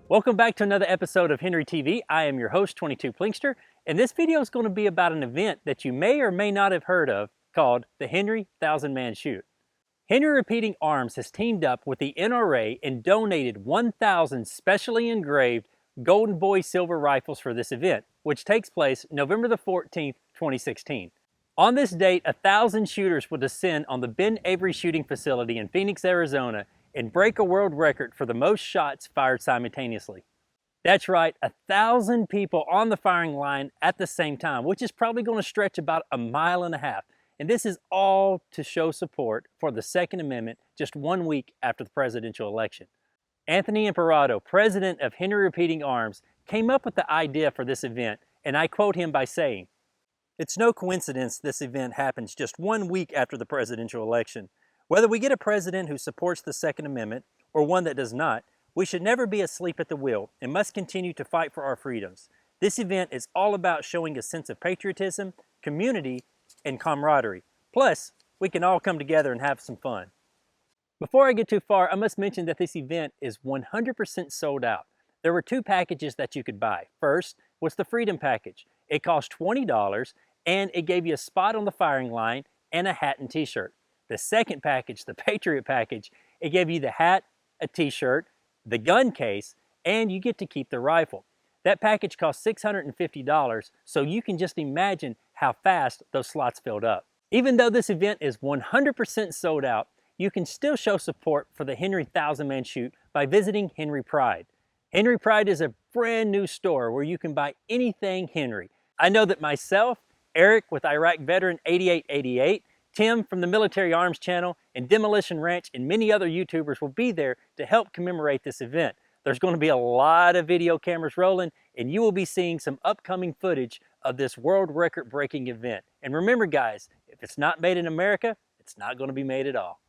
Welcome back to another episode of Henry TV. I am your host, 22 Plinkster, and this video is going to be about an event that you may or may not have heard of called the Henry 1,000-Man Shoot. Henry Repeating Arms has teamed up with the NRA and donated 1,000 specially engraved Golden Boy silver rifles for this event, which takes place November the 14th, 2016. On this date, 1,000 shooters will descend on the Ben Avery Shooting Facility in Phoenix, Arizona, and break a world record for the most shots fired simultaneously. That's right, 1,000 people on the firing line at the same time, which is probably going to stretch about 1.5 miles. And this is all to show support for the Second Amendment just 1 week after the presidential election. Anthony Imperato, president of Henry Repeating Arms, came up with the idea for this event, and I quote him by saying, "It's no coincidence this event happens just 1 week after the presidential election. Whether we get a president who supports the Second Amendment or one that does not, we should never be asleep at the wheel and must continue to fight for our freedoms. This event is all about showing a sense of patriotism, community, and camaraderie. Plus, we can all come together and have some fun." Before I get too far, I must mention that this event is 100% sold out. There were 2 packages that you could buy. First was the Freedom Package. It cost $20 and it gave you a spot on the firing line and a hat and t-shirt. The second package, the Patriot Package, it gave you the hat, a t-shirt, the gun case, and you get to keep the rifle. That package cost $650, so you can just imagine how fast those slots filled up. Even though this event is 100% sold out, you can still show support for the Henry 1,000-Man Shoot by visiting Henry Pride. Henry Pride is a brand new store where you can buy anything Henry. I know that myself, Eric with Iraq Veteran 8888, Tim from the Military Arms Channel, and Demolition Ranch, and many other YouTubers will be there to help commemorate this event. There's going to be a lot of video cameras rolling, and you will be seeing some upcoming footage of this world record breaking event. And remember guys, if it's not made in America, it's not going to be made at all.